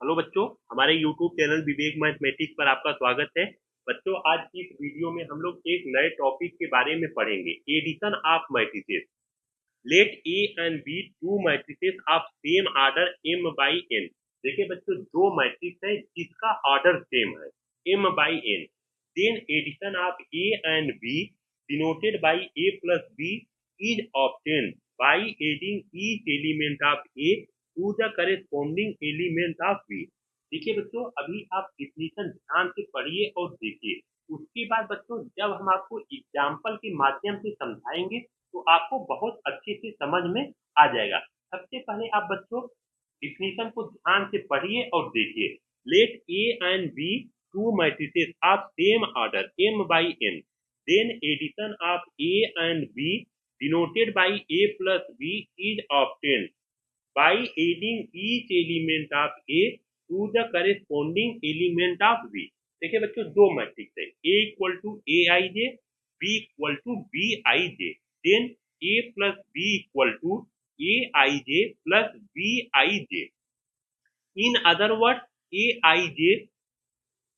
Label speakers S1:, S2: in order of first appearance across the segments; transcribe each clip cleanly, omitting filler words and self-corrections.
S1: Hello बच्चों, हमारे YouTube channel विवेक mathematics पर आपका स्वागत है। बच्चों, आज की इस वीडियो में हम लोग एक नए टॉपिक के बारे में पढ़ेंगे, addition of matrices. Let A and B two matrices of same order m by n। देखिए बच्चों, दो मैट्रिक्स है जिसका ऑर्डर सेम है m by n। Then addition of a and b denoted by a plus b is obtained by adding each element of a to the corresponding element of b। देखिए बच्चों, अभी आप definition ध्यान से पढ़िए और देखिए। उसके बाद बच्चों, जब हम आपको एग्जाम्पल के माध्यम से समझाएंगे तो आपको बहुत अच्छे से समझ में आ जाएगा। सबसे पहले आप बच्चों डिफिनीशन को ध्यान से पढ़िए और देखिए। Let A and B two matrices of same order m by n। Then addition of a and b denoted by a plus b is obtained by adding each element of A to the corresponding element of B। देखिए बच्चों, दो matrix है, A equal to A I J, B equal to B I J. Then A plus B equal to A I J plus B I J. In other word, A I J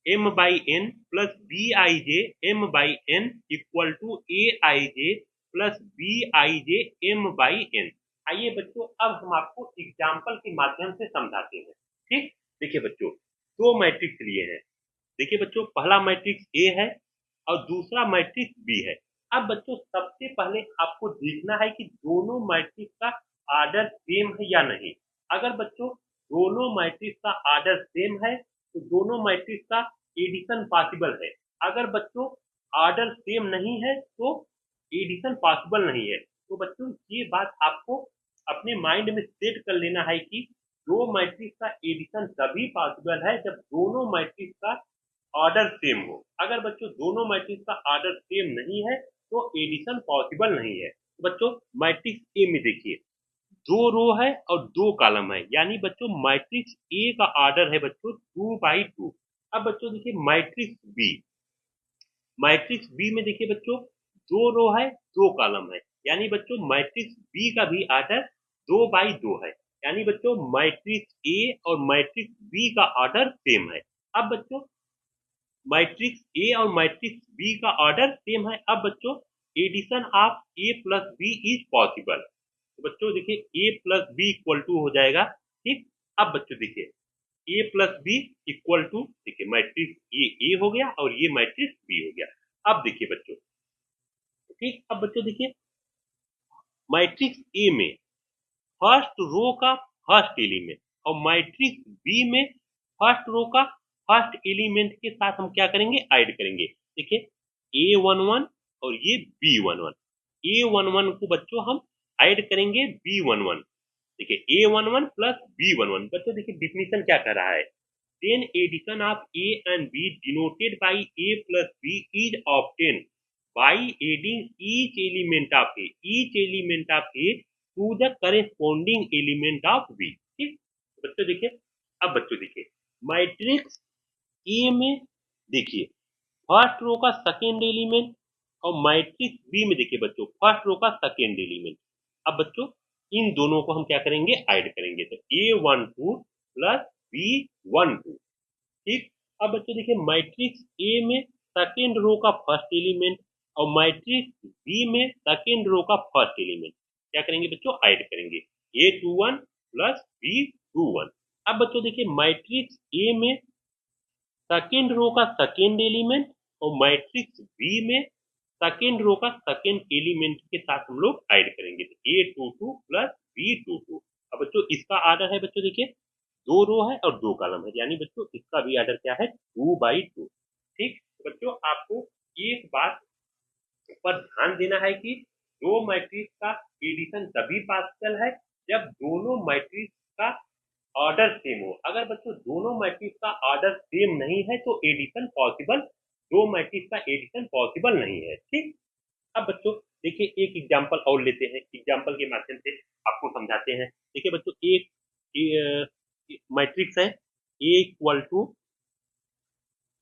S1: m by n plus B I J m by n equal to A I J plus B I J m by n। आइए बच्चों, अब हम आपको example के माध्यम से समझाते हैं। ठीक, देखिए बच्चों, दो मैट्रिक्स लिए हैं। देखिए बच्चों, पहला मैट्रिक्स ए है और दूसरा मैट्रिक्स बी है। अब बच्चों, सबसे पहले आपको देखना है कि दोनों मैट्रिक्स का ऑर्डर सेम है या नहीं। अगर बच्चों दोनों मैट्रिक्स का ऑर्डर सेम है तो दोनों मैट्रिक्स का एडिशन पॉसिबल है। अगर बच्चों ऑर्डर सेम नहीं है तो एडिशन पॉसिबल नहीं है। तो बच्चों, ये बात आपको अपने माइंड में सेट कर लेना है कि दो मैट्रिक्स का एडिशन तभी पॉसिबल है जब दोनों मैट्रिक्स का ऑर्डर सेम हो। अगर बच्चों दोनों मैट्रिक्स का ऑर्डर सेम नहीं है तो एडिशन पॉसिबल नहीं है। तो बच्चों, मैट्रिक्स ए में देखिए, दो रो है और दो कॉलम है, यानी बच्चों मैट्रिक्स ए का ऑर्डर है बच्चों 2 by 2। अब बच्चों देखिए मैट्रिक्स बी में देखिए बच्चों, दो रो है दो कॉलम है, यानी बच्चों मैट्रिक्स बी का भी ऑर्डर 2 by 2 है। यानी बच्चों मैट्रिक्स ए और मैट्रिक्स बी का ऑर्डर सेम है। अब बच्चों मैट्रिक्स ए और मैट्रिक्स बी का ऑर्डर सेम है। अब बच्चों addition of A plus B is possible. तो बच्चों देखिए A plus B equal to हो जाएगा। ठीक, अब बच्चों देखिए A plus B equal to, देखिए मैट्रिक्स ए हो गया और ये मैट्रिक्स बी हो गया। अब देखिए बच्चों, ठीक, अब बच्चों देखिए मैट्रिक्स ए में फर्स्ट रो का फर्स्ट एलिमेंट और मैट्रिक्स बी में फर्स्ट रो का फर्स्ट एलिमेंट के साथ हम क्या करेंगे, ऐड करेंगे। देखिए A11 और ये B11। A11 को बच्चों हम ऐड करेंगे B11। देखिए A11 प्लस B11। बच्चों देखिए डिफिनीशन क्या कर रहा है, then addition of A and B denoted by A plus B is obtained by adding each element of A to the corresponding element of B। ठीक, बच्चों देखिए, अब बच्चों देखिए मैट्रिक्स ए में देखिए फर्स्ट रो का सेकेंड एलिमेंट और मैट्रिक्स बी में देखिए बच्चों फर्स्ट रो का सेकेंड एलिमेंट। अब बच्चों इन दोनों को हम क्या करेंगे, ऐड करेंगे। तो A12 प्लस B12। ठीक, अब बच्चों देखिए मैट्रिक्स ए में सेकेंड रो का फर्स्ट एलिमेंट और मैट्रिक्स बी में सेकेंड रो का फर्स्ट एलिमेंट क्या करेंगे बच्चों, ऐड करेंगे। A21 plus B21। अब बच्चों देखिए मैट्रिक्स ए में सेकेंड रो का सेकेंड एलिमेंट और मैट्रिक्स बी में सेकेंड रो का सेकेंड एलिमेंट के साथ हम लोग ऐड करेंगे। तो A22 प्लस B22। अब बच्चों इसका आर्डर है बच्चों देखिए, दो रो है और दो कॉलम है, यानी बच्चों इसका भी आर्डर क्या है, 2 by 2। ठीक, बच्चों आपको एक बात पर ध्यान देना है कि दो मैट्रिक्स का एडिशन तभी पॉसिबल है जब दोनों मैट्रिक्स का ऑर्डर सेम हो। अगर बच्चों दोनों मैट्रिक्स का ऑर्डर सेम नहीं है तो एडिशन पॉसिबल, दो मैट्रिक्स का एडिशन पॉसिबल नहीं है। ठीक, अब बच्चों देखिए एक एग्जांपल और लेते हैं, एग्जांपल के माध्यम से आपको समझाते हैं। देखिए बच्चों एक मैट्रिक्स है ए इक्वल टू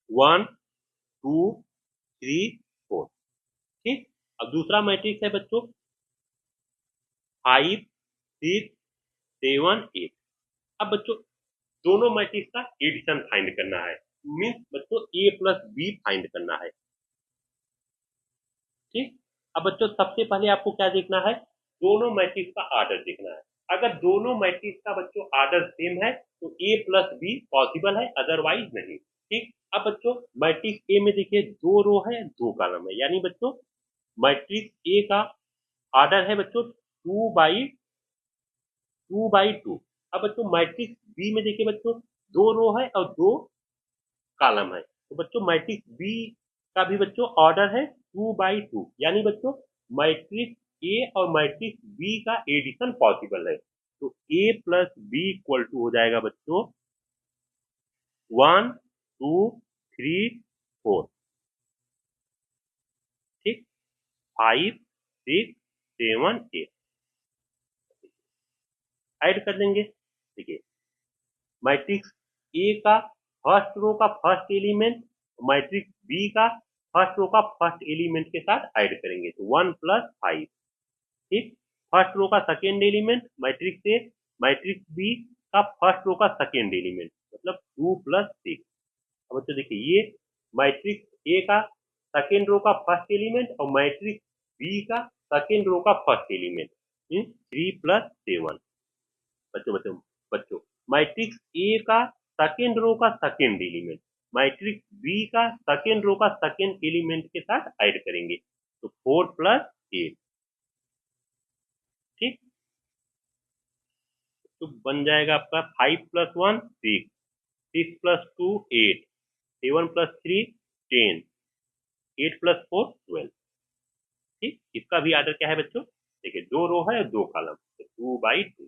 S1: 1 2 3 4। ठीक, अब दूसरा मैट्रिक्स है बच्चों 5 6 7 8। अब बच्चों दोनों मैट्रिक्स का एडिशन फाइंड करना है, मीन्स बच्चों ए प्लस बी फाइंड करना है। ठीक, अब बच्चों सबसे पहले आपको क्या देखना है, दोनों मैट्रिक्स का ऑर्डर देखना है। अगर दोनों मैट्रिक्स का बच्चों ऑर्डर सेम है तो ए प्लस बी पॉसिबल है, अदरवाइज नहीं। ठीक, अब बच्चों मैट्रिक्स ए में देखिए दो रो है दो कॉलम है, यानी बच्चों मैट्रिक्स ए का ऑर्डर है बच्चों 2 by 2। अब बच्चों मैट्रिक्स बी में देखिए बच्चों दो रो है और दो कॉलम है, तो बच्चों मैट्रिक्स बी का भी बच्चों ऑर्डर है 2 by 2, यानी बच्चों मैट्रिक्स ए और मैट्रिक्स बी का एडिशन पॉसिबल है। तो ए प्लस बी इक्वल टू हो जाएगा बच्चों 1 2 3 4। ठीक, 5 6 7 8 ऐड कर देंगे। देखिए मैट्रिक्स ए का फर्स्ट रो का फर्स्ट एलिमेंट मैट्रिक्स बी का फर्स्ट रो का फर्स्ट एलिमेंट के साथ ऐड करेंगे तो 1 + 5। ठीक, फर्स्ट रो का second element matrix A matrix B का फर्स्ट रो का सेकेंड एलिमेंट मतलब 2 + 6। अब बच्चों देखिए ये मैट्रिक्स ए का सेकेंड रो का फर्स्ट एलिमेंट और मैट्रिक्स बी का सेकेंड रो का फर्स्ट एलिमेंट 3 + 7। बच्चों बच्चों बच्चों मैट्रिक्स ए का सेकेंड रो का सेकेंड एलिमेंट मैट्रिक्स बी का सेकेंड रो का सेकेंड एलिमेंट के साथ ऐड करेंगे तो 4 + 8। ठीक, तो बन जाएगा आपका 5 + 1 6 6 + 2 8 7 + 3 10 8 + 4 12। ठीक, इसका भी आर्डर क्या है बच्चों, देखिए दो रो है और दो कॉलम, तो 2 by 2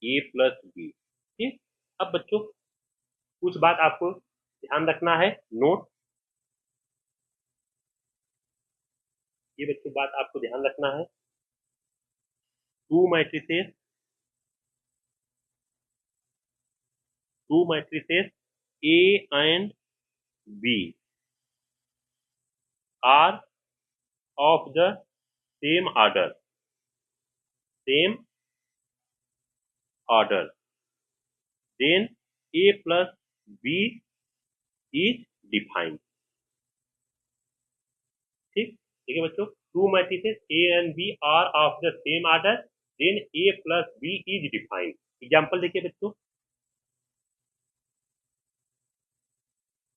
S1: ए प्लस बी। ठीक, अब बच्चों कुछ बात आपको ध्यान रखना है, नोट ये बच्चों बात आपको ध्यान रखना है, two matrices A and B are of the same order then A plus B is defined. ठीक, देखिए बच्चों two matrices A and B are of the same order then A plus B is defined. Example देखिए बच्चों,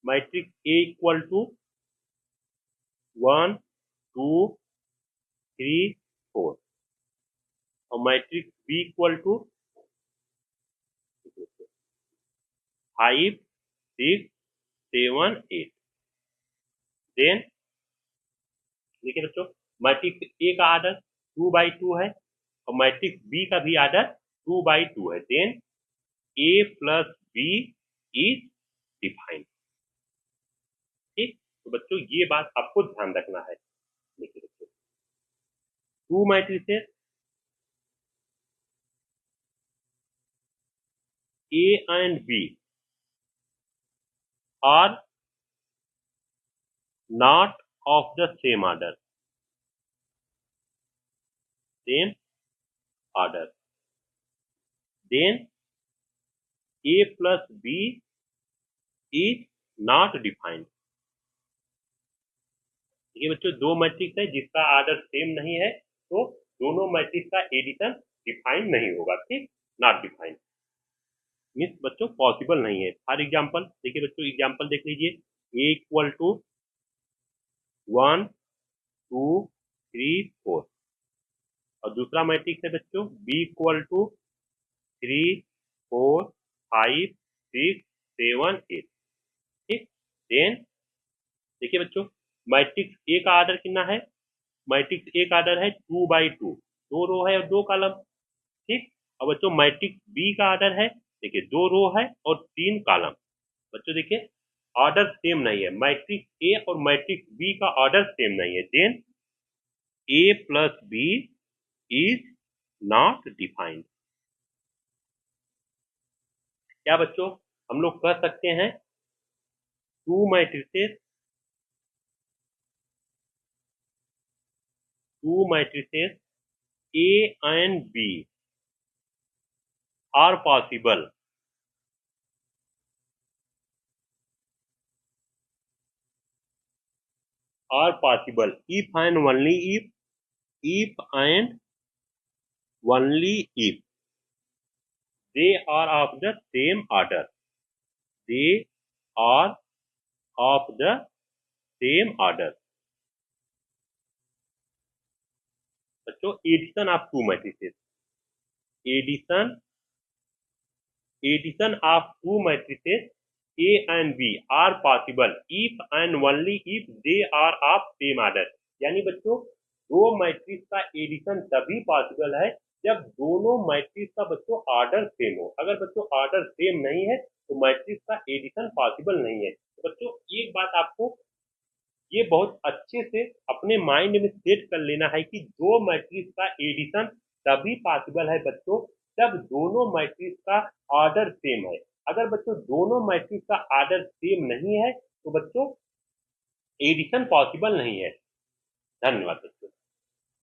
S1: matrix A equal to 1 2 3 4 और matrix B equal to 5 6 7 8। Then देखिए बच्चों matrix ए का order 2 by 2 है और मैट्रिक्स बी का भी आर्डर 2 by 2 है, then A plus B is defined. ठीक, तो बच्चों ये बात आपको ध्यान रखना है। देखिए बच्चों two matrices A and B are not of the same order then A plus B is not defined. देखिए बच्चों दो मैट्रिक्स है जिसका आर्डर सेम नहीं है तो दोनों मैट्रिक्स का एडिशन डिफाइन नहीं होगा। ठीक, नॉट डिफाइंड मीन्स बच्चों पॉसिबल नहीं है। फॉर एग्जाम्पल देखिए बच्चों एग्जाम्पल देख लीजिए ए इक्वल टू 1 2 3 4 और दूसरा मैट्रिक्स है बच्चों बी इक्वल टू 3 4 5 6 7 8। ठीक, देन देखिए बच्चों मैट्रिक्स ए का आर्डर कितना है, मैट्रिक्स ए का आर्डर है 2 by 2, दो रो है और दो कॉलम। ठीक, और बच्चों मैट्रिक्स बी का आर्डर है देखिए दो रो है और तीन कॉलम। बच्चों देखिए ऑर्डर सेम नहीं है, मैट्रिक्स ए और मैट्रिक्स बी का ऑर्डर सेम नहीं है, then A plus B is not defined. क्या बच्चों हम लोग कह सकते हैं two matrices A and B are possible are possible if and only if they are of the same order. They are of the same order. बच्चों addition of two matrices, addition of two matrices A and B are possible if and only if they are of same order. यानी बच्चों दो matrix का addition तभी possible है जब दोनों matrix का बच्चों ऑर्डर सेम हो। अगर बच्चों ऑर्डर सेम नहीं है तो मैट्रिक्स का एडिशन पॉसिबल नहीं है। तो बच्चों एक बात आपको ये बहुत अच्छे से अपने माइंड में सेट कर लेना है कि दो मैट्रिक्स का एडिशन तभी पॉसिबल है बच्चों जब दोनों मैट्रिक्स का ऑर्डर सेम है। अगर बच्चों दोनों मैट्रिक्स का ऑर्डर सेम नहीं है तो बच्चों एडिशन पॉसिबल नहीं है। धन्यवाद बच्चों।